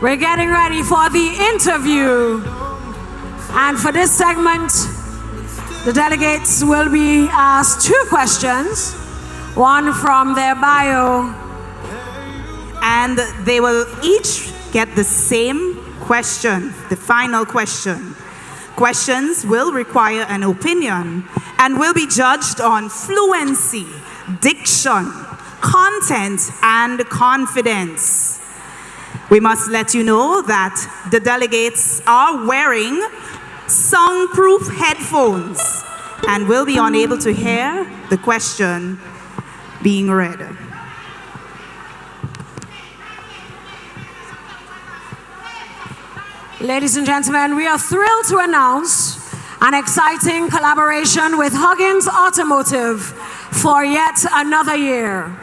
We're getting ready for the interview. And for this segment, the delegates will be asked 2 questions, one from their bio. And they will each get the same question, the final question. Questions will require an opinion and will be judged on fluency, diction, content, and confidence. We must let you know that the delegates are wearing soundproof headphones and will be unable to hear the question being read. Ladies and gentlemen, we are thrilled to announce an exciting collaboration with Huggins Automotive for yet another year,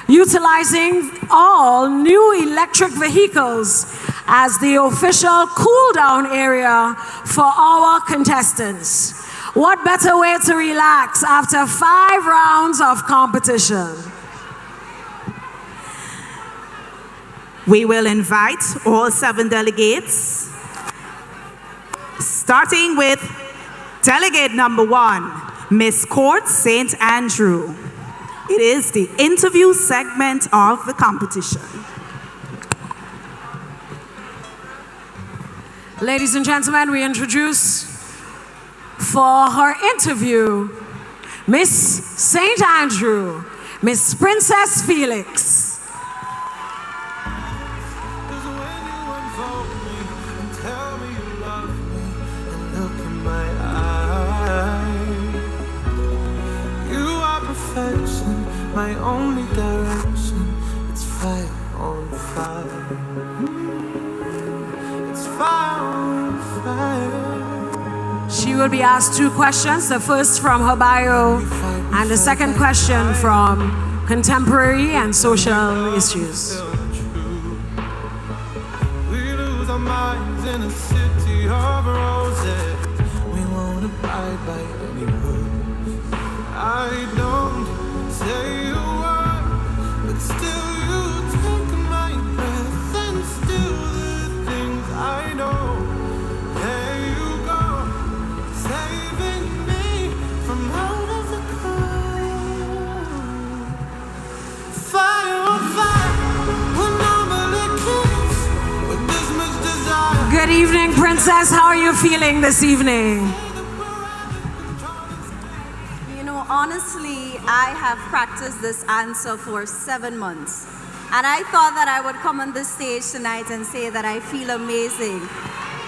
utilizing all new electric vehicles as the official cool-down area for our contestants. What better way to relax after 5 rounds of competition? We will invite all 7 delegates, starting with delegate number 1, Miss Court St. Andrew. It is the interview segment of the competition. Ladies and gentlemen, we introduce for her interview, Miss St. Andrew, Miss Princess Felix. My only direction, it's fire on fire. It's fire on fire. She will be asked 2 questions, the first from her bio and the second question from contemporary and social issues. We lose our minds in a city of roses. We won't abide by any rules. I don't say a word, but still you take my breath and still the things I know. There you go, saving me from out of the cold. Fire on fire, when nobody cares, with this much desire. Good evening, Princess. How are you feeling this evening? Honestly, I have practiced this answer for 7 months. And I thought that I would come on this stage tonight and say that I feel amazing.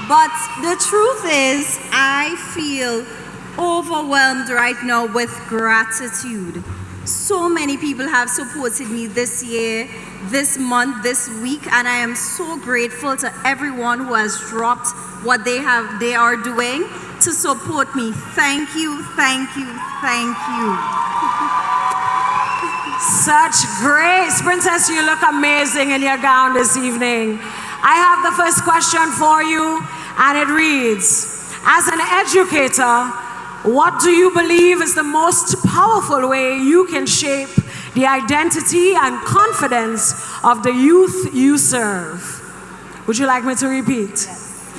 But the truth is, I feel overwhelmed right now with gratitude. So many people have supported me this year, this month, this week, and I am so grateful to everyone who has dropped what they are doing to support me. Thank you, thank you, thank you. Such grace. Princess, you look amazing in your gown this evening. I have the first question for you, and it reads, as an educator, what do you believe is the most powerful way you can shape the identity and confidence of the youth you serve? Would you like me to repeat? Yes.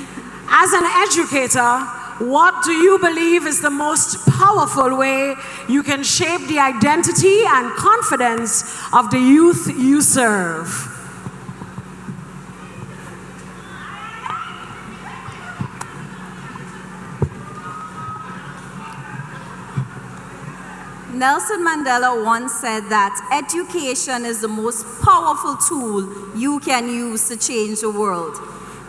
As an educator, what do you believe is the most powerful way you can shape the identity and confidence of the youth you serve? Nelson Mandela once said that education is the most powerful tool you can use to change the world.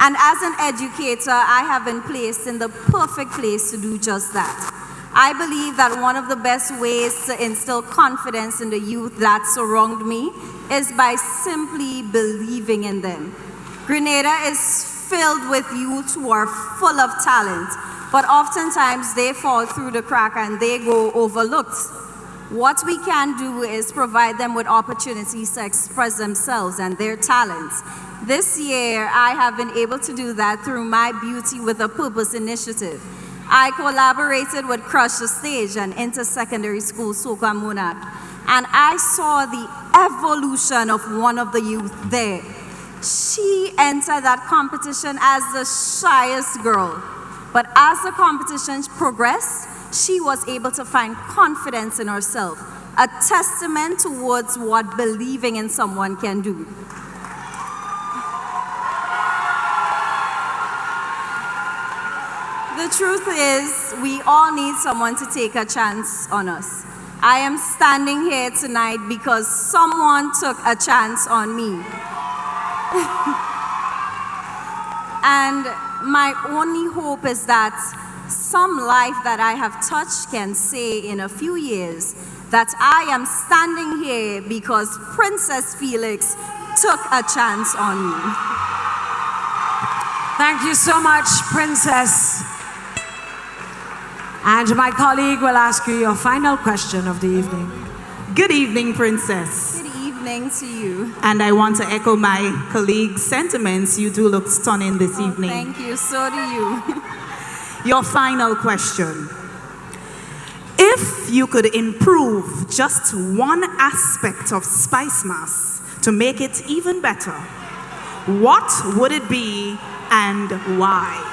And as an educator, I have been placed in the perfect place to do just that. I believe that one of the best ways to instill confidence in the youth that surround me is by simply believing in them. Grenada is filled with youth who are full of talent, but oftentimes they fall through the crack and they go overlooked. What we can do is provide them with opportunities to express themselves and their talents. This year, I have been able to do that through my Beauty with a Purpose initiative. I collaborated with Crush the Stage, an inter-secondary school, Soka Monarch, and I saw the evolution of one of the youth there. She entered that competition as the shyest girl. But as the competition progressed, she was able to find confidence in herself, a testament towards what believing in someone can do. The truth is, we all need someone to take a chance on us. I am standing here tonight because someone took a chance on me. And my only hope is that some life that I have touched can say in a few years that I am standing here because Princess Felix took a chance on me. Thank you so much, Princess. And my colleague will ask you your final question of the evening. Good evening, Princess. Good evening to you. And I want to echo my colleague's sentiments. You do look stunning this evening. Thank you, so do you. Your final question. If you could improve just one aspect of SPICEMAS to make it even better, what would it be and why?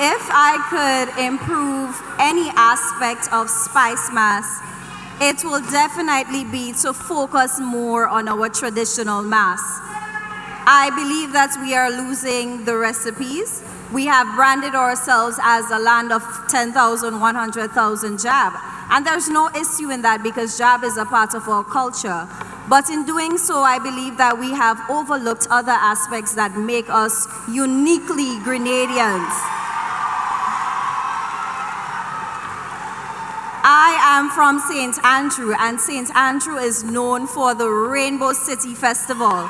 If I could improve any aspect of SPICEMAS, it will definitely be to focus more on our traditional mass. I believe that we are losing the recipes. We have branded ourselves as a land of 10,000, 100,000 jab. And there's no issue in that because jab is a part of our culture. But in doing so, I believe that we have overlooked other aspects that make us uniquely Grenadians. I am from St. Andrew, and St. Andrew is known for the Rainbow City Festival.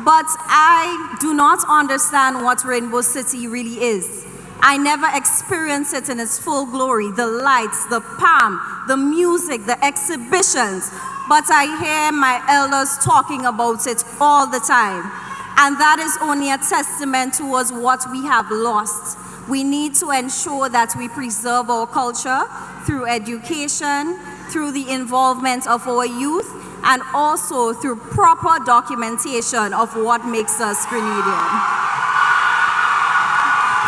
But I do not understand what Rainbow City really is. I never experienced it in its full glory, the lights, the palm, the music, the exhibitions. But I hear my elders talking about it all the time. And that is only a testament towards what we have lost. We need to ensure that we preserve our culture through education, through the involvement of our youth, and also through proper documentation of what makes us Grenadian.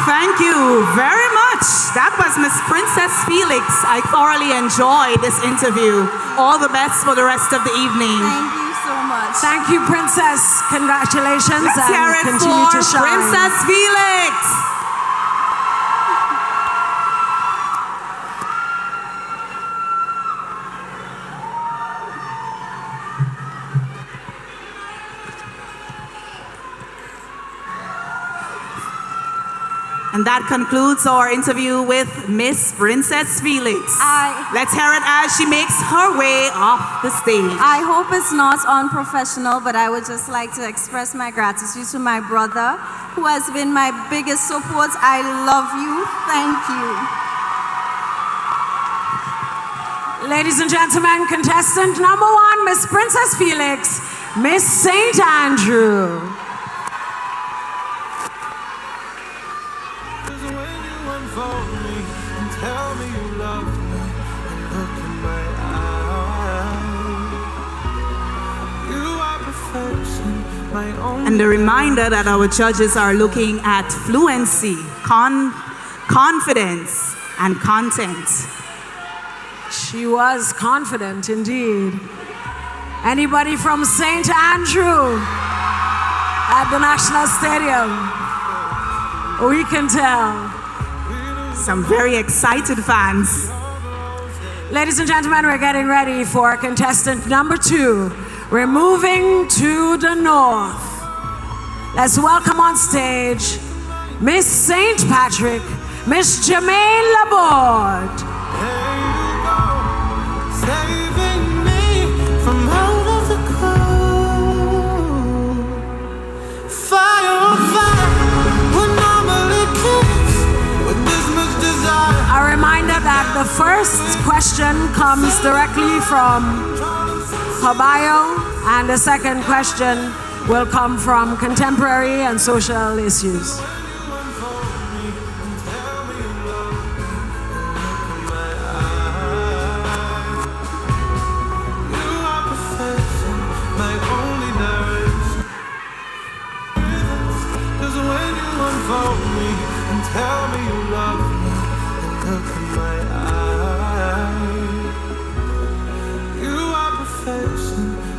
Thank you very much. That was Miss Princess Felix. I thoroughly enjoyed this interview. All the best for the rest of the evening. Thank you so much. Thank you, Princess. Congratulations. Let's hear it continue for to shine. Princess Felix. And that concludes our interview with Miss Princess Felix. Let's hear it as she makes her way off the stage. I hope it's not unprofessional, but I would just like to express my gratitude to my brother, who has been my biggest support. I love you. Thank you. Ladies and gentlemen, contestant number 1, Miss Princess Felix, Miss St. Andrew. And a reminder that our judges are looking at fluency, confidence, and content. She was confident indeed. Anybody from St. Andrew at the National Stadium? We can tell. Some very excited fans. Ladies and gentlemen, we're getting ready for contestant number 2. We're moving to the north. Let's welcome on stage Miss St. Patrick, Miss Germaine Labort. There you go, saving me from out of the cold. Fire on fire, would normally kiss with this much desire. A reminder that the first question comes directly from her bio, and the second question will come from contemporary and social issues.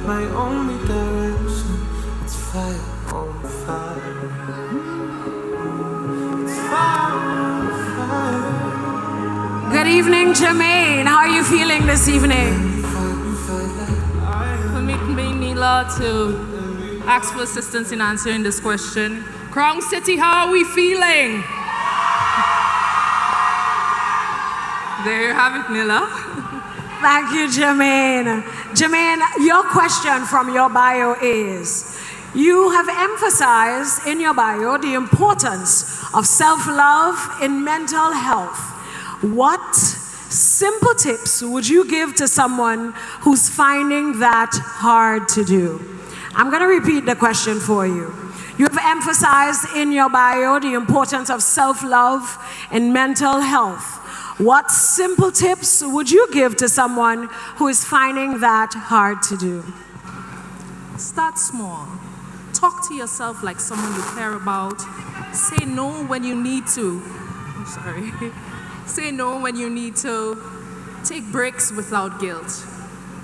my only direction. It's fire on fire. It's fire on fire. Good evening, Germaine. How are you feeling this evening? Permit me, Lord, to ask for assistance in answering this question. Crown City, how are we feeling? There you have it, Nila. Thank you, Germaine. Germaine, your question from your bio is, you have emphasized in your bio the importance of self-love in mental health. What simple tips would you give to someone who's finding that hard to do? I'm going to repeat the question for you. You have emphasized in your bio the importance of self-love in mental health. What simple tips would you give to someone who is finding that hard to do? Start small. Talk to yourself like someone you care about. Say no when you need to. I'm sorry. Say no when you need to. Take breaks without guilt.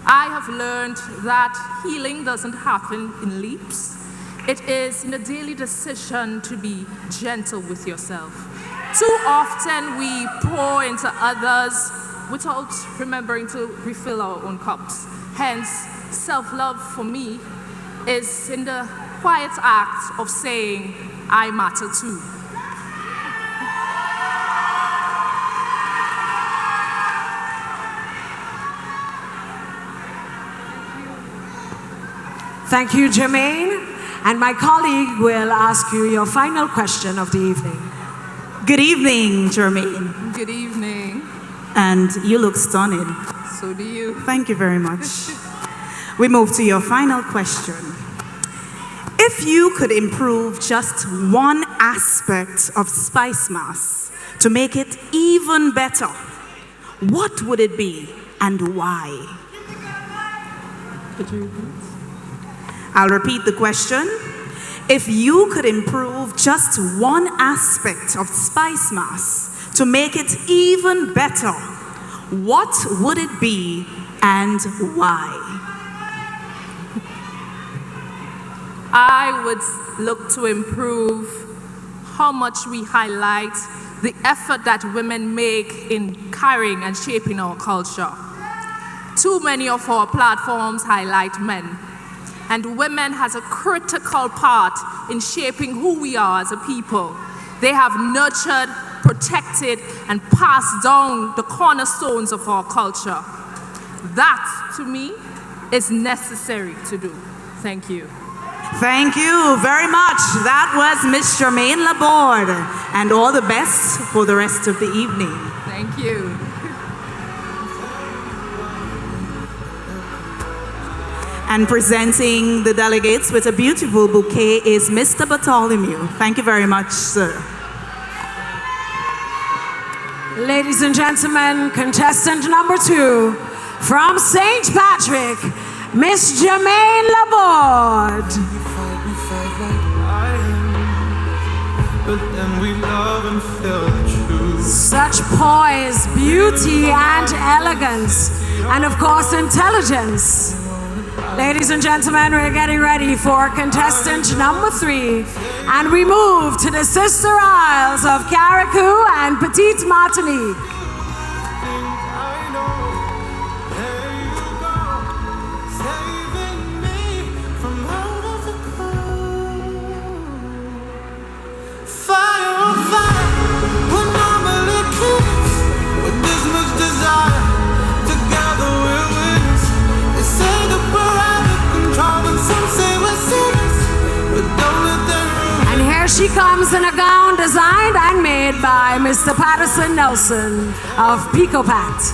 I have learned that healing doesn't happen in leaps. It is in a daily decision to be gentle with yourself. Too often we pour into others without remembering to refill our own cups. Hence, self-love for me is in the quiet act of saying, I matter too. Thank you, Germaine. And my colleague will ask you your final question of the evening. Good evening, Germaine. Good evening. And you look stunning. So do you. Thank you very much. We move to your final question. If you could improve just one aspect of SPICEMAS to make it even better, what would it be and why? Could you repeat? I'll repeat the question. If you could improve just one aspect of SPICEMAS to make it even better, what would it be and why? I would look to improve how much we highlight the effort that women make in carrying and shaping our culture. Too many of our platforms highlight men, and women has a critical part in shaping who we are as a people. They have nurtured, protected, and passed down the cornerstones of our culture. That, to me, is necessary to do. Thank you. Thank you very much. That was Miss Germaine Labort, and all the best for the rest of the evening. Thank you. And presenting the delegates with a beautiful bouquet is Mr. Bartholomew. Thank you very much, sir. Ladies and gentlemen, contestant number 2 from St. Patrick, Miss Germaine Labort. We fight like lions, but then we love and feel the truth. Such poise, beauty, and elegance, and of course, intelligence. Ladies and gentlemen, we're getting ready for contestant number 3, and we move to the sister isles of Carriacou and Petite Martinique. She comes in a gown designed and made by Mr. Patterson Nelson of Picopat.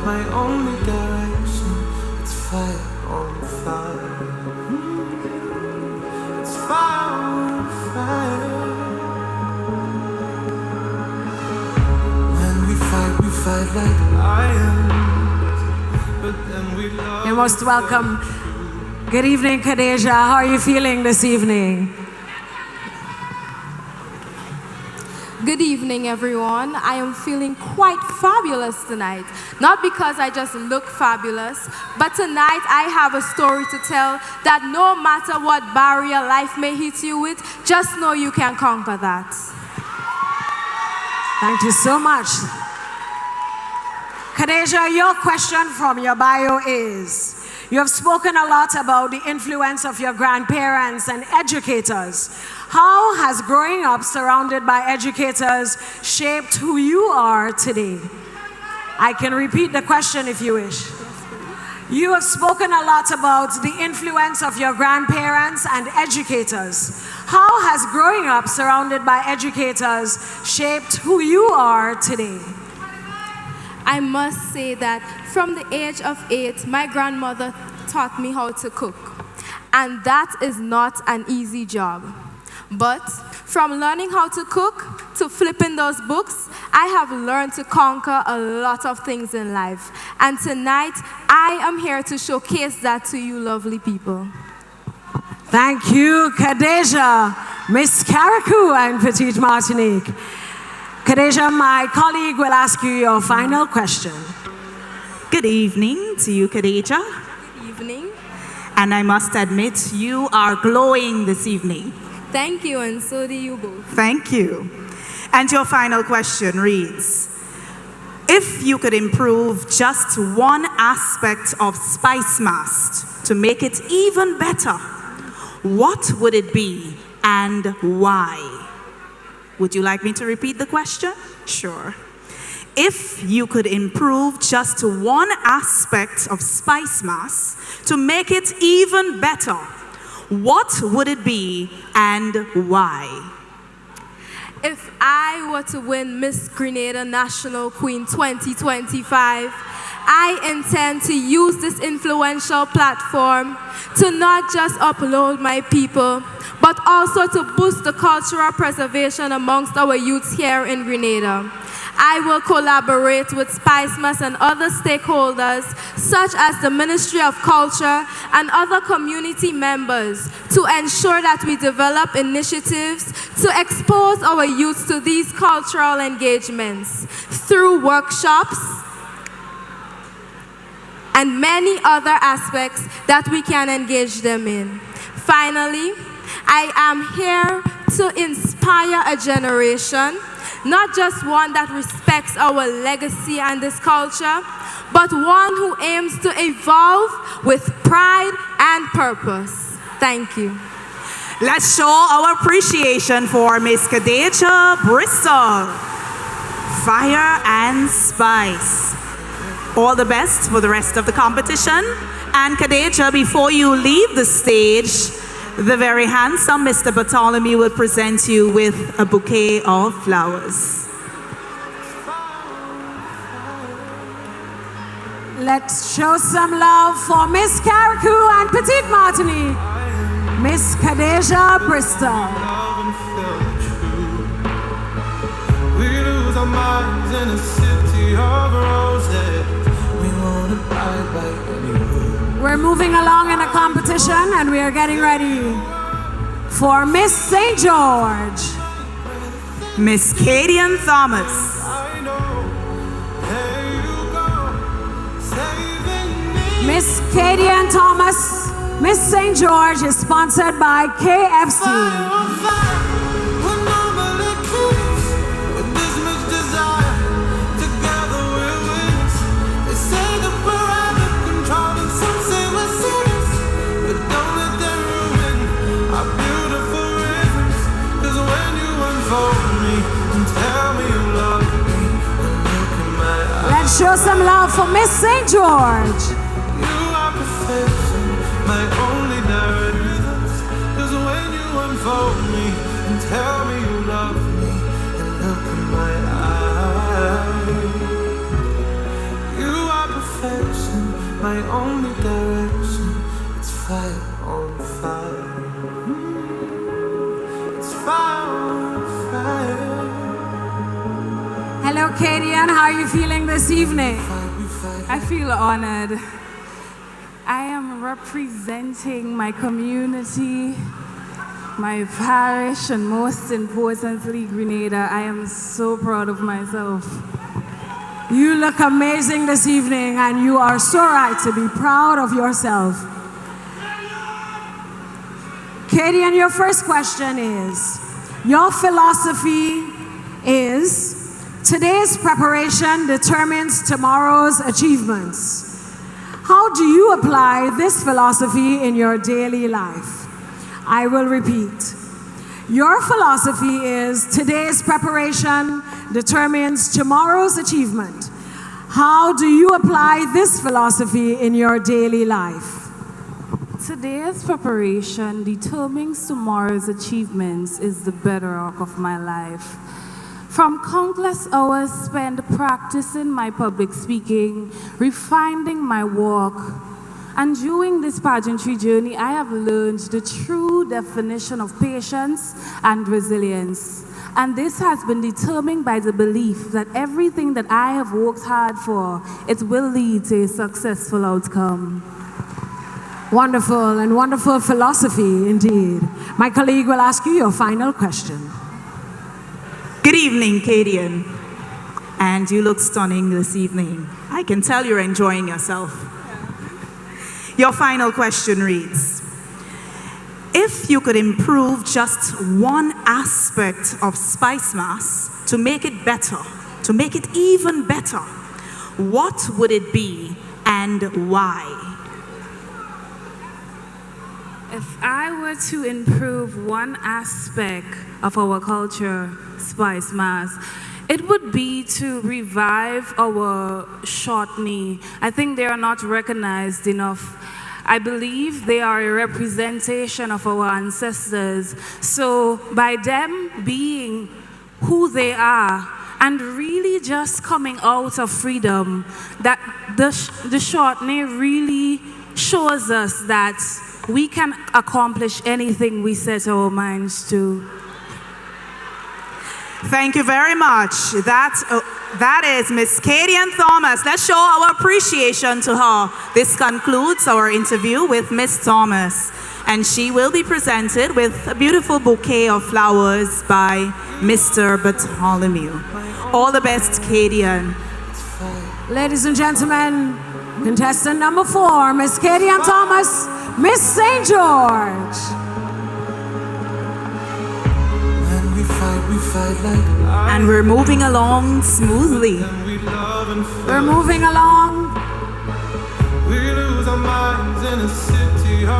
My only direction, it's fire on fire. It's fire on fire. When we fight like lions, but then we love. You're most welcome. Good evening, Cadesia. How are you feeling this evening? Good evening, everyone. I am feeling quite fabulous tonight. Not because I just look fabulous, but tonight I have a story to tell that no matter what barrier life may hit you with, just know you can conquer that. Thank you so much. Cadesia, your question from your bio is, you have spoken a lot about the influence of your grandparents and educators. How has growing up surrounded by educators shaped who you are today? I can repeat the question if you wish. You have spoken a lot about the influence of your grandparents and educators. How has growing up surrounded by educators shaped who you are today? I must say that from the age of 8, my grandmother taught me how to cook. And that is not an easy job. But from learning how to cook to flipping those books, I have learned to conquer a lot of things in life. And tonight, I am here to showcase that to you lovely people. Thank you, Cadesia, Miss Carriacou and Petite Martinique. Cadesia, my colleague will ask you your final question. Good evening to you, Cadesia. Good evening. And I must admit, you are glowing this evening. Thank you, and so do you both. Thank you. And your final question reads, if you could improve just one aspect of SPICEMAS to make it even better, what would it be and why? Would you like me to repeat the question? Sure. If you could improve just one aspect of SPICEMAS to make it even better, what would it be and why? If I were to win Miss Grenada National Queen 2025, I intend to use this influential platform to not just upload my people, but also to boost the cultural preservation amongst our youths here in Grenada. I will collaborate with SPICEMAS and other stakeholders, such as the Ministry of Culture and other community members, to ensure that we develop initiatives to expose our youths to these cultural engagements through workshops and many other aspects that we can engage them in. Finally, I am here to inspire a generation, not just one that respects our legacy and this culture, but one who aims to evolve with pride and purpose. Thank you. Let's show our appreciation for Miss Cadesia Bristol. Fire and Spice. All the best for the rest of the competition. And Cadesia, before you leave the stage, the very handsome Mr. Bartholomew will present you with a bouquet of flowers. Let's show some love for Miss Carriacou and Petite Martinique. Miss Cadesia Bristol. Love and feel true. We lose our minds in a city of roses. We won't abide by any rules. We're moving along in a competition and we are getting ready for Miss St. George. Miss Kadian Thomas. I know, there you go, saving me. Miss Kadian Thomas. Miss St. George is sponsored by KFC. On fire, we're normally kids with this much desire. Together we're winners. They say that we're out of control and some say we're serious, but don't let them ruin our beautiful rhythms. 'Cause when you unfold me and tell me you love me and look in my eyes, Let's show some love for Miss St. George. you are perfection, my only narrative. 'Cause when you unfold me and tell me you love me and look in my eyes, you are perfection, my only direction. It's fire on fire. It's fire on fire. Hello, Kadian. How are you feeling this evening? Fight I feel honored. I am representing my community, my parish, and most importantly, Grenada. I am so proud of myself. You look amazing this evening, and you are so right to be proud of yourself. Kadian, your first question is, your philosophy is, today's preparation determines tomorrow's achievements. How do you apply this philosophy in your daily life? I will repeat. Your philosophy is, today's preparation determines tomorrow's achievement. How do you apply this philosophy in your daily life? Today's preparation determines tomorrow's achievements is the bedrock of my life. From countless hours spent practicing my public speaking, refining my walk, and during this pageantry journey, I have learned the true definition of patience and resilience. And this has been determined by the belief that everything that I have worked hard for, it will lead to a successful outcome. Wonderful and wonderful philosophy indeed. My colleague will ask you your final question. Good evening, Kadian. And you look stunning this evening. I can tell you're enjoying yourself. Your final question reads, if you could improve just one aspect of SPICEMAS to make it better, to make it even better, what would it be and why? If I were to improve one aspect of our culture, SPICEMAS, it would be to revive our shortney. I think they are not recognized enough. I believe they are a representation of our ancestors. So by them being who they are and really just coming out of freedom, that the shortney really shows us that we can accomplish anything we set our minds to. Thank you very much. That is Miss Kadian Thomas. Let's show our appreciation to her. This concludes our interview with Miss Thomas, and she will be presented with a beautiful bouquet of flowers by Mr. Bartholomew. All the best, Kadian. Ladies and gentlemen, contestant number 4, Miss Kadian Thomas, Miss St. George. And we're moving along smoothly. We're moving along.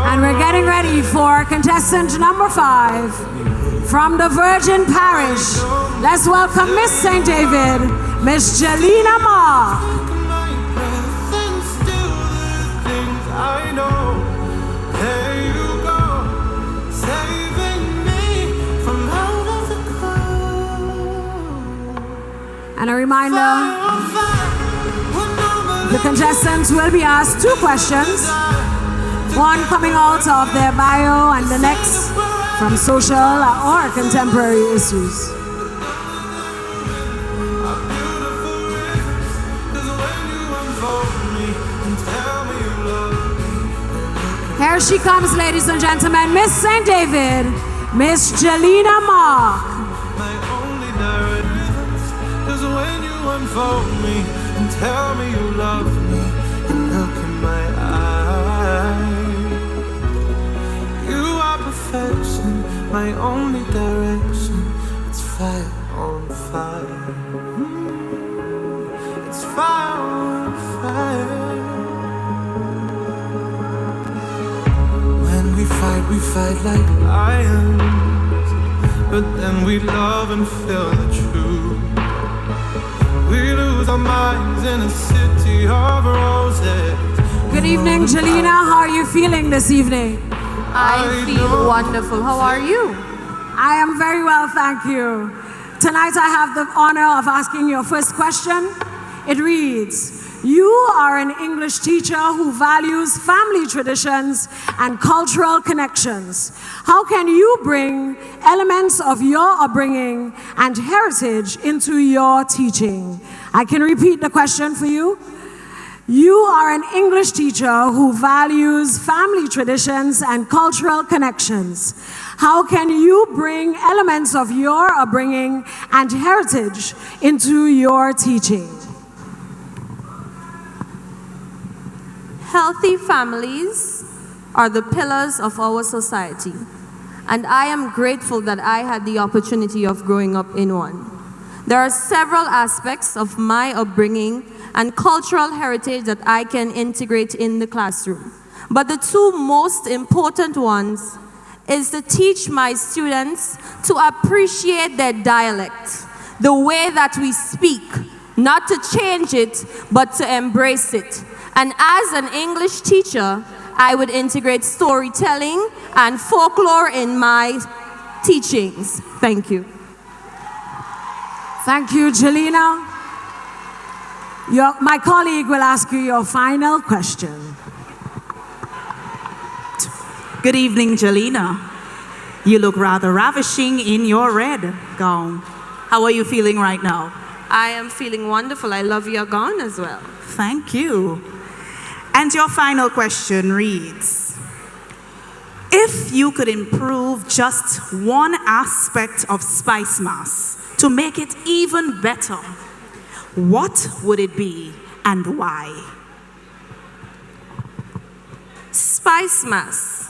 And we're getting ready for contestant number 5 from the Virgin Parish. Let's welcome Miss St. David, Miss Jelina Ma. And a reminder, the contestants will be asked 2 questions, one coming out of their bio and the next from social or contemporary issues. Here she comes, ladies and gentlemen, Miss St. David, Miss Jelina Ma. When you unfold me and tell me you love me and look in my eyes, you are perfection, my only direction. It's fire on fire. It's fire on fire. When we fight like lions, but then we love and feel the truth. We lose our minds in a city of roses. Good evening, Jelina. How are you feeling this evening? I feel wonderful. How are you? I am very well, thank you. Tonight I have the honor of asking your first question. It reads, you are an English teacher who values family traditions and cultural connections. How can you bring elements of your upbringing and heritage into your teaching? I can repeat the question for you. You are an English teacher who values family traditions and cultural connections. How can you bring elements of your upbringing and heritage into your teaching? Healthy families are the pillars of our society, and I am grateful that I had the opportunity of growing up in one. There are several aspects of my upbringing and cultural heritage that I can integrate in the classroom. But the two most important ones is to teach my students to appreciate their dialect, the way that we speak, not to change it, but to embrace it. And as an English teacher, I would integrate storytelling and folklore in my teachings. Thank you. Thank you, Jelina. My colleague will ask you your final question. Good evening, Jelina. You look rather ravishing in your red gown. How are you feeling right now? I am feeling wonderful. I love your gown as well. Thank you. And your final question reads, if you could improve just one aspect of SPICEMAS to make it even better, what would it be and why? SPICEMAS,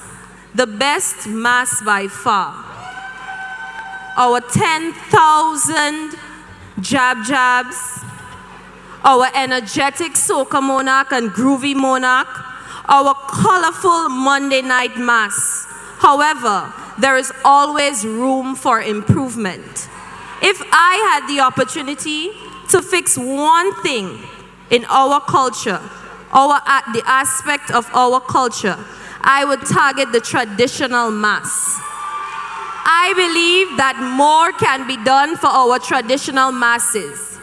the best mass by far. Our 10,000 jabs, our energetic soca monarch and groovy monarch, our colorful Monday night mass. However, there is always room for improvement. If I had the opportunity to fix one thing in our culture, the aspect of our culture, I would target the traditional mass. I believe that more can be done for our traditional masses.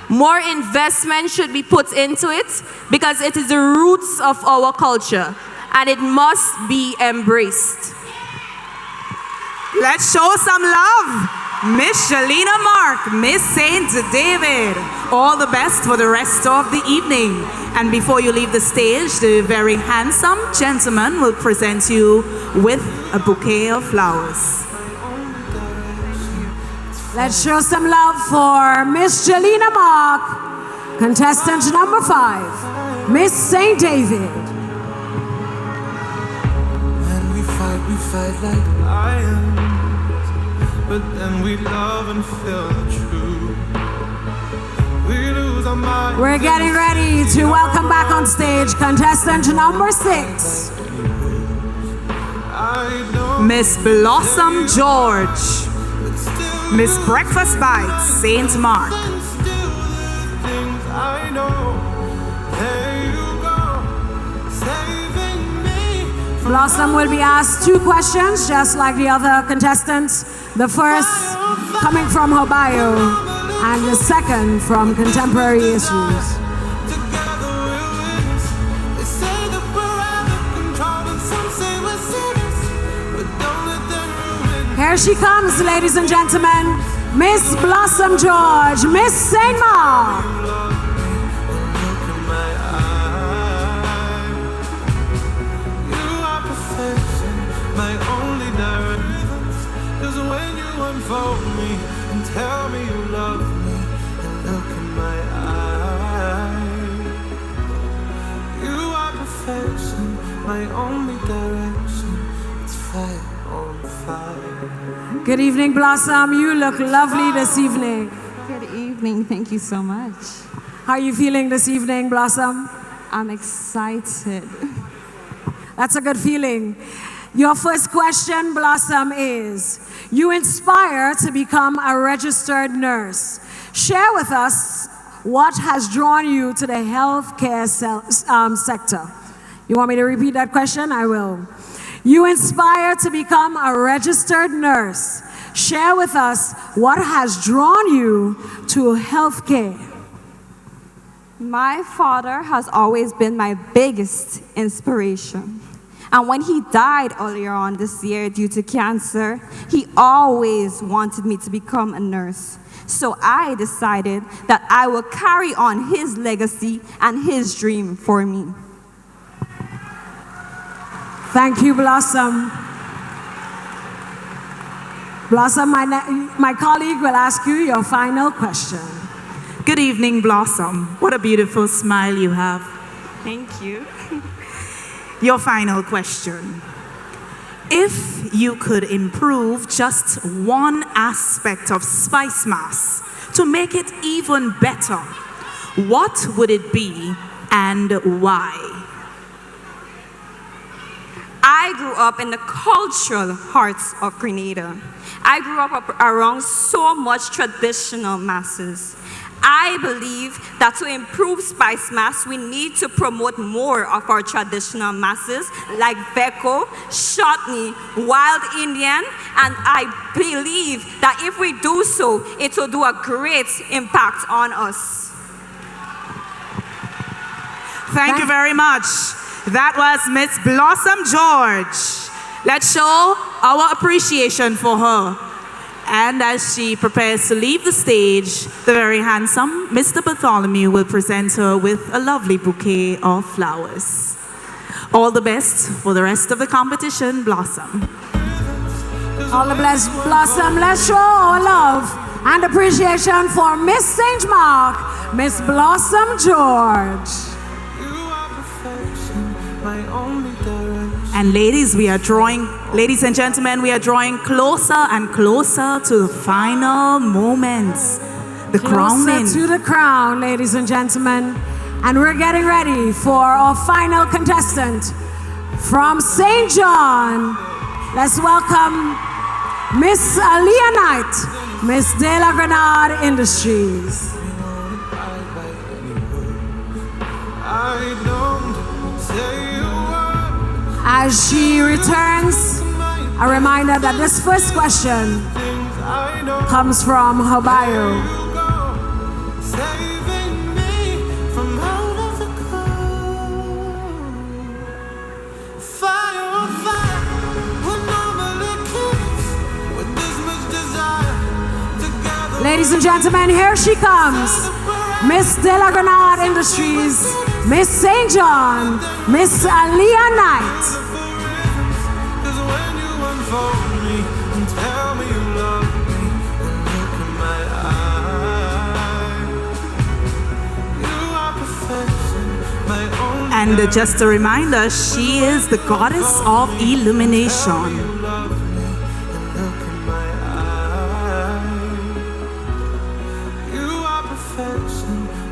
More investment should be put into it because it is the roots of our culture and it must be embraced. Let's show some love. Miss Jelina Mark, Miss St. David. All the best for the rest of the evening. And before you leave the stage, the very handsome gentleman will present you with a bouquet of flowers. Let's show some love for Miss Jelina Mark, contestant number 5, Miss St. David. When we fight like lions, but then we love and feel the truth. We lose our minds. We're getting ready to welcome back on stage contestant number 6. Miss Blossom George, Miss Breakfast Bites, St. Mark. Blossom will be asked 2 questions, just like the other contestants. The first coming from her bio, and the second from contemporary issues. Here she comes, ladies and gentlemen, Miss Blossom George, Miss St. Mark. Unfold me and tell me you love me and look in my eyes. You are perfection, my only direction. It's fire on fire. Good evening, Blossom. You look lovely this evening. Good evening. Thank you so much. How are you feeling this evening, Blossom? I'm excited. That's a good feeling. Your first question, Blossom, is, you inspire to become a registered nurse. Share with us what has drawn you to the healthcare sector. You want me to repeat that question? I will. You inspire to become a registered nurse. Share with us what has drawn you to healthcare. My father has always been my biggest inspiration. And when he died earlier on this year due to cancer, he always wanted me to become a nurse. So I decided that I will carry on his legacy and his dream for me. Thank you, Blossom. Blossom, my colleague will ask you your final question. Good evening, Blossom. What a beautiful smile you have. Thank you. Your final question. If you could improve just one aspect of SPICEMAS to make it even better, what would it be and why? I grew up in the cultural heart of Grenada. I grew up around so much traditional masses. I believe that to improve SPICEMAS, we need to promote more of our traditional masses like Beko, Shotney, Wild Indian, and I believe that if we do so, it will do a great impact on us. Thank you very much. That was Miss Blossom George. Let's show our appreciation for her. And as she prepares to leave the stage, the very handsome Mr. Bartholomew will present her with a lovely bouquet of flowers. All the best for the rest of the competition, Blossom. All the best, Blossom. Let's show our love and appreciation for Miss St. Mark, Miss Blossom George. And ladies and gentlemen, we are drawing closer and closer to the final moments. The crowning. Closer to the crown, ladies and gentlemen. And we're getting ready for our final contestant from St. John. Let's welcome Miss Aaliyah Knight, Miss De La Grenade Industries. As she returns, a reminder that this first question comes from her bio. Ladies and gentlemen, here she comes. Miss De La Grenade Industries, Miss St. John, Miss Aaliyah Knight. And just a reminder, she is the goddess of illumination.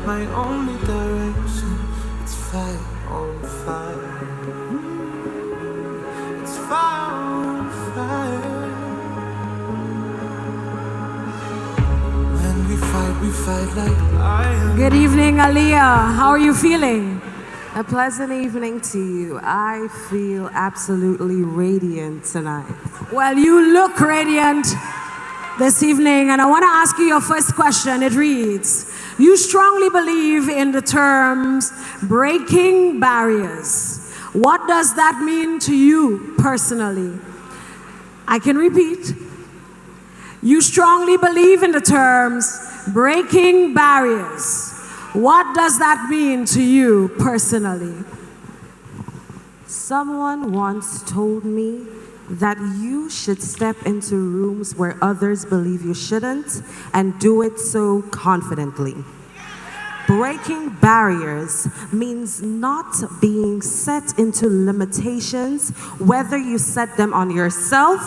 My only direction, it's fire on fire. It's fire on fire. When we fight like lions. Good evening, Aaliyah. How are you feeling? A pleasant evening to you. I feel absolutely radiant tonight. Well, you look radiant this evening, and I want to ask you your first question. It reads, you strongly believe in the terms breaking barriers. What does that mean to you personally? I can repeat. You strongly believe in the terms breaking barriers. What does that mean to you personally? Someone once told me that you should step into rooms where others believe you shouldn't and do it so confidently. Breaking barriers means not being set into limitations, whether you set them on yourself,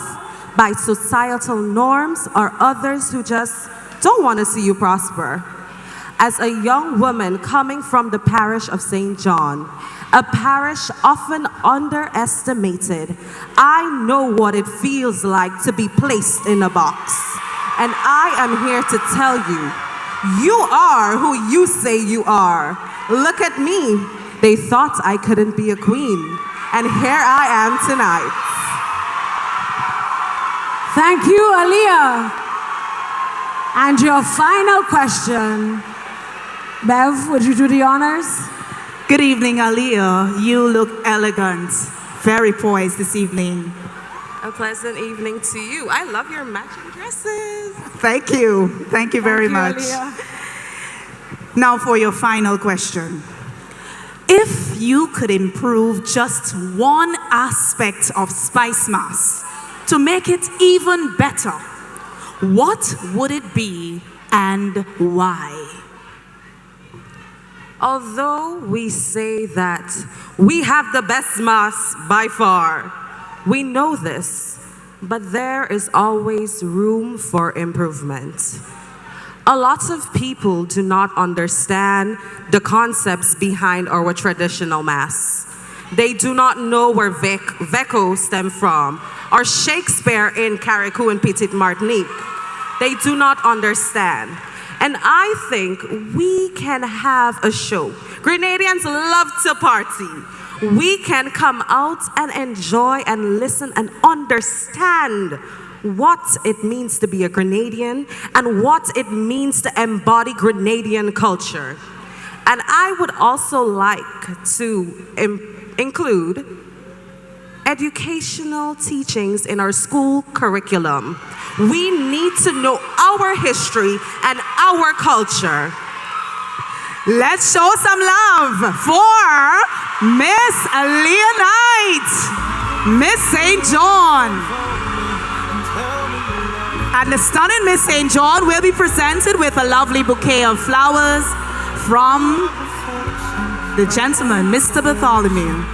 by societal norms, or others who just don't want to see you prosper. As a young woman coming from the parish of St. John, a parish often underestimated, I know what it feels like to be placed in a box. And I am here to tell you, you are who you say you are. Look at me. They thought I couldn't be a queen, and here I am tonight. Thank you, Aaliyah. And your final question, Bev, would you do the honors? Good evening, Aaliyah. You look elegant, very poised this evening. A pleasant evening to you. I love your matching dresses. Thank you. Thank you very much. Aaliyah. Now for your final question. If you could improve just one aspect of SPICEMAS to make it even better, what would it be and why? Although we say that we have the best mass by far, we know this, but there is always room for improvement. A lot of people do not understand the concepts behind our traditional mass. They do not know where Veco stem from, or Shakespeare in Carriacou and Petite Martinique. They do not understand. And I think we can have a show. Grenadians love to party. We can come out and enjoy and listen and understand what it means to be a Grenadian and what it means to embody Grenadian culture. And I would also like to include educational teachings in our school curriculum. We need to know our history and our culture. Let's show some love for Miss Aaliyah Knight, Miss St. John. And the stunning Miss St. John will be presented with a lovely bouquet of flowers from the gentleman, Mr. Bartholomew.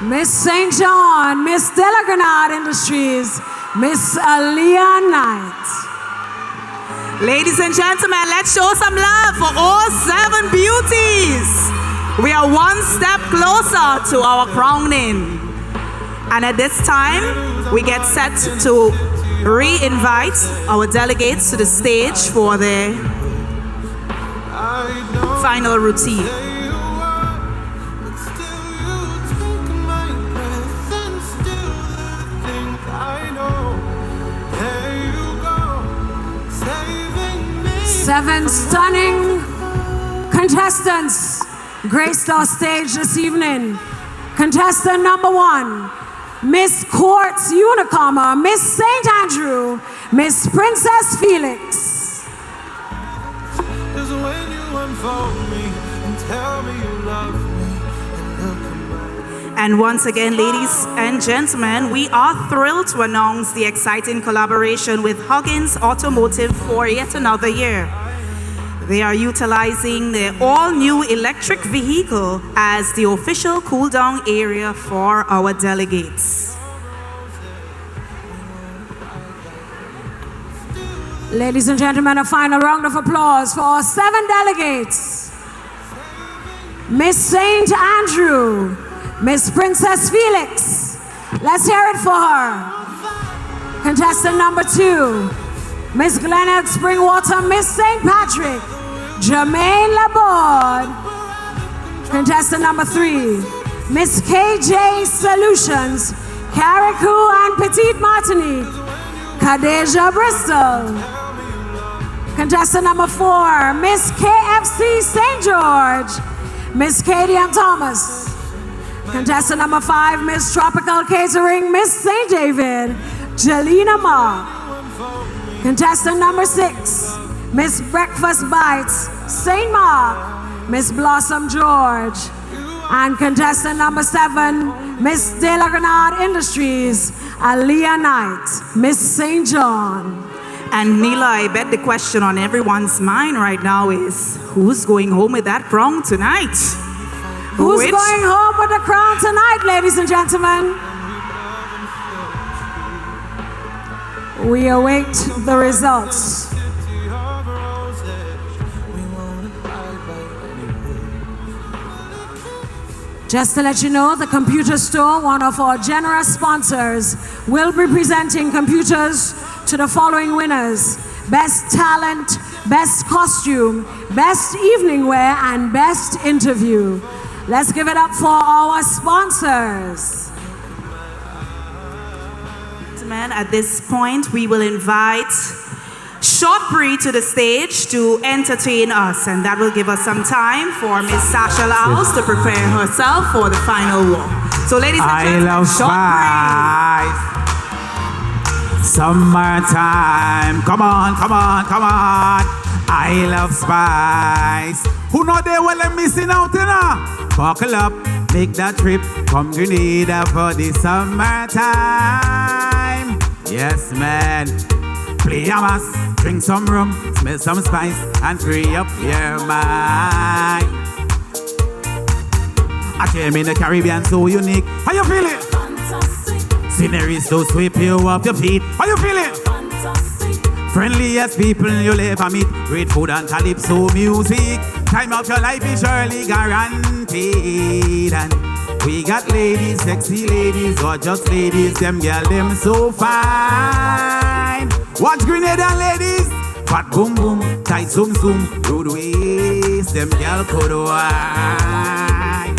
Miss St. John, Miss de la Grenada Industries, Miss Aaliyah Knight. Ladies and gentlemen, let's show some love for all 7 beauties. We are one step closer to our crowning. And at this time, we get set to re-invite our delegates to the stage for their final routine. Seven stunning contestants graced our stage this evening. Contestant number 1, Miss Quartz Unicomma, Miss St. Andrew, Miss Princess Felix. Is when you unfold me and tell me you love me and look at my. And once again, ladies and gentlemen, we are thrilled to announce the exciting collaboration with Huggins Automotive for yet another year. They are utilizing the all-new electric vehicle as the official cool-down area for our delegates. Ladies and gentlemen, a final round of applause for our 7 delegates. Miss St. Andrew, Miss Princess Felix. Let's hear it for her. Contestant number 2, Miss Glenelg Springwater, Miss St. Patrick, Germaine Labort. Contestant number 3, Miss KJ Solutions, Carriacou and Petite Martinique, Cadesia, Bristol. Contestant number 4, Miss KFC St. George, Miss Kadian Thomas. Contestant number 5, Miss Tropical Catering, Miss St. David, Jelina Ma. Contestant number 6, Miss Breakfast Bites, St. Mark, Miss Blossom George. And contestant number 7, Miss de la Grenada Industries, Aaliyah Knight, Miss St. John. And Neela, I bet the question on everyone's mind right now is, who's going home with that crown tonight? Who's going home with the crown tonight, ladies and gentlemen? We await the results. Just to let you know, the computer store, one of our generous sponsors, will be presenting computers to the following winners: Best Talent, Best Costume, Best Evening Wear, and Best Interview. Let's give it up for our sponsors. At this point, we will invite Shortbreed to the stage to entertain us, and that will give us some time for Miss Sasha Laos to prepare herself for the final walk. So ladies and gentlemen, I love Shortbreed. spice. Summertime. Come on, come on, come on. I love spice. Who know they will missing out, you know? Buckle up, make that trip. Come Grenada for the summertime. Yes, man. Play a mass, drink some rum, smell some spice, and free up your mind. I came in the Caribbean so unique. How you feeling? Fantastic. Scenery so sweep you off your feet. How you feeling? Fantastic. Friendliest people you'll ever meet. Great food and calypso music. Time of your life is surely guaranteed. And we got ladies, sexy ladies, gorgeous ladies. Them girl, them so fine. Watch Grenada ladies. Fat boom boom, tight zoom zoom. Road waist, them girl could wine.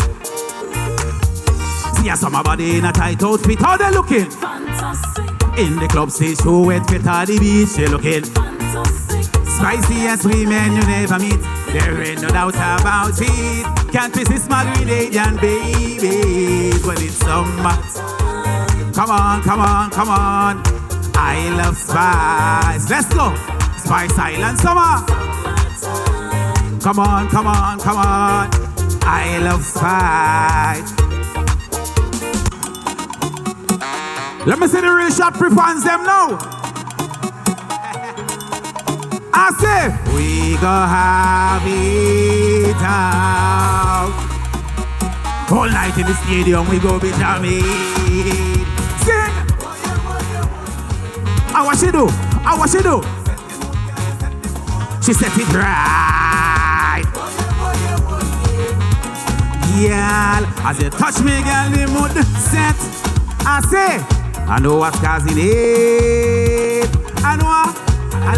See a summer body in a tight outfit. How they looking? Fantastic. In the club stage show wet fit at the beach, they looking fantastic. Spiciest women you never meet. There ain't no doubt about it. Can't resist my Grenadian babies when it's summer. Come on, come on, come on. I love spice. Let's go. Spice Island summer. Come on, come on, come on. I love spice. Let me see the real shot pre-fans them now. I say, we go have it out. All night in the stadium, we go be jamming. Sing. I what she do? I what she do? She set it right. Girl, as you touch me, girl, the mood set. I say, I know what's causing it. I know I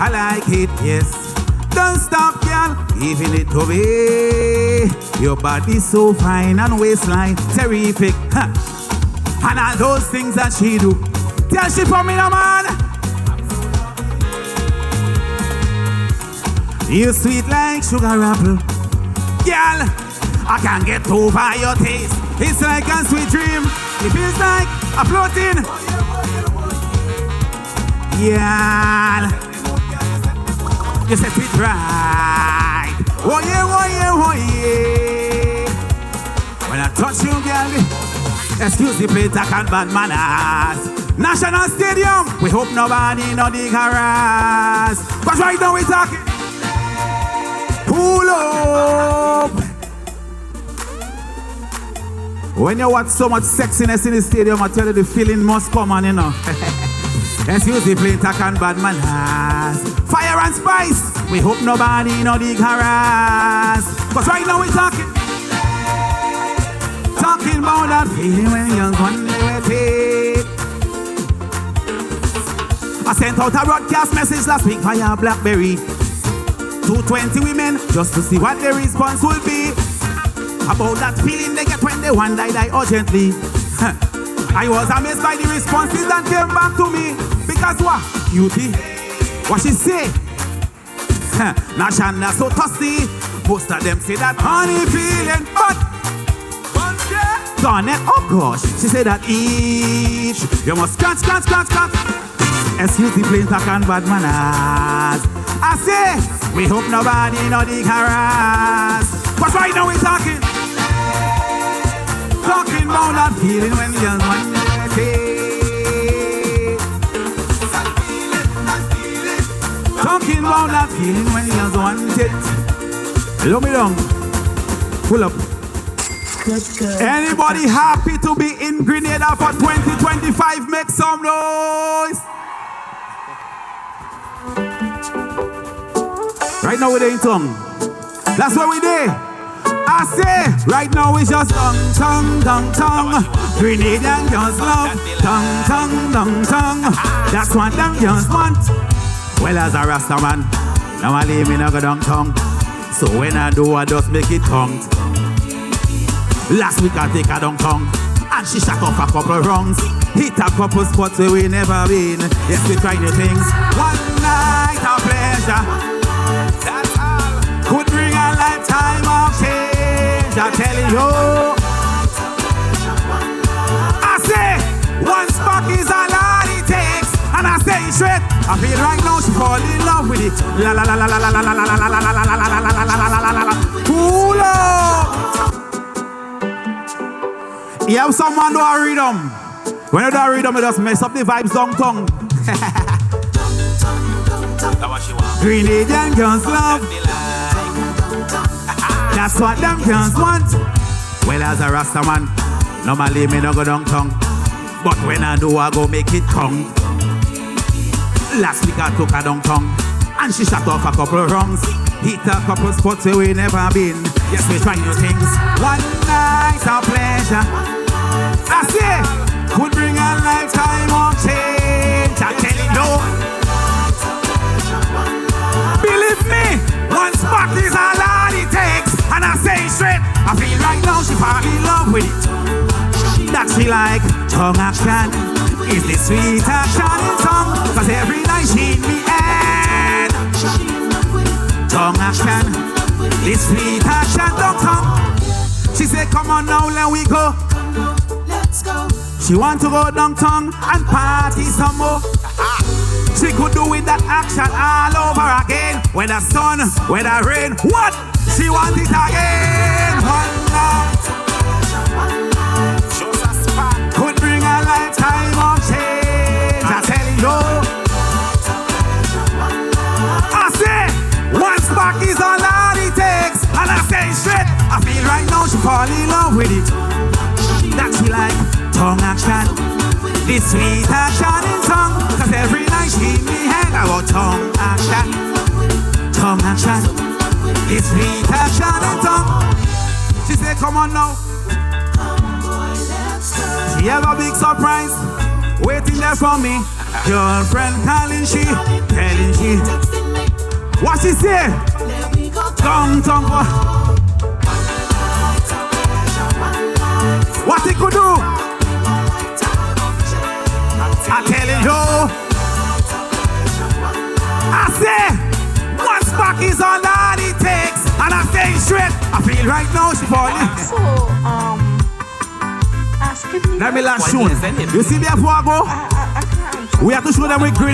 like it, yes. Don't stop, girl, giving it to me. Your body's so fine and waistline terrific, huh. And all those things that she do. Tell she for me, no man. You sweet like sugar apple, girl. I can't get over your taste. It's like a sweet dream. It feels like I'm floating. Yeah, you set it right. Oh yeah, oh yeah, oh yeah. When I touch you, girl, excuse the plate, I can't bad manners. National Stadium, we hope nobody no dig harass. Cause right now we talking. Pull up. When you watch so much sexiness in the stadium, I tell you the feeling must come on, you know. Excuse the plain talk and bad manners. Fire and spice, we hope nobody no dig harass. Cause right now we talking about that feeling when you're one day. I sent out a broadcast message last week via BlackBerry. 220 women just to see what their response will be. About that feeling they get when they one die urgently. I was amazed by the responses that came back to me. Because what? Cutie. What she say? Nashana so thirsty. Most of them say that honey feeling. But Garnet, oh gosh. She said that each you must scratch. Excuse the plain talk and bad manners. I say, we hope nobody no dig harass. Cause right now we talking about that feeling when you're one day. Talking about that feeling when you're wanted. Look me down. Pull up. Anybody happy to be in Grenada for 2025? Make some noise. Right now we're in tongue. That's what we did. I say, right now we just tongue. Grenadian girls love tongue. That's what them girls want. Well, as a Rasta man, normally me no go down tongue. So when I do, I just make it tongue. Last week I take her down tongue, and she shot off a couple rungs. Hit a couple spots where we never been. Yes, we try new things. One night of pleasure. That's all. Could bring a lifetime of change. I'm telling you. I say, one spark is all it takes. say it straight. I feel right now she fall in love with it. La la la la la la la la la la la la la la la la la la. Cool up. You have someone do a rhythm. When you do a rhythm, you just mess up the vibes downtown. Grenadian girls love. That's what them girls want. Well, as a Rasta man, normally me no go downtown, but when I do, I go make it come. Last week I took her downtown, and she shot off a couple of rounds. Hit a couple spots where we never been. Yes, we try new things. One night of pleasure, I say, would bring a lifetime of change. I tell you no. Believe me, one spark is all it takes. And I say straight, I feel right now she fall in love with it. That she like tongue action. Is the sweet action in tongue? Cause every night she in me head. Tongue action. The sweet action tongue. She said come on now, let we go. Let's go. She want to go downtown and party some more. She could do with that action all over again. Whether sun, whether rain, what? She want it again. One night. Could bring a lifetime of change. I tell you. I say, one spark is all that it takes. And I say straight, I feel right now she fall in love with it. That she like tongue action. This sweet action in tongue. Cause every night she in me head about tongue action. Tongue action. This sweet action in tongue. She said come on now. She have a big surprise waiting there for me. Girlfriend calling she, telling she. What she say? Tongue. What he could do? I tell you. I say, one spark is all that it takes. And I say straight, I feel right now she falling. So, Let me last soon. You see there before I go? We have to show them with green.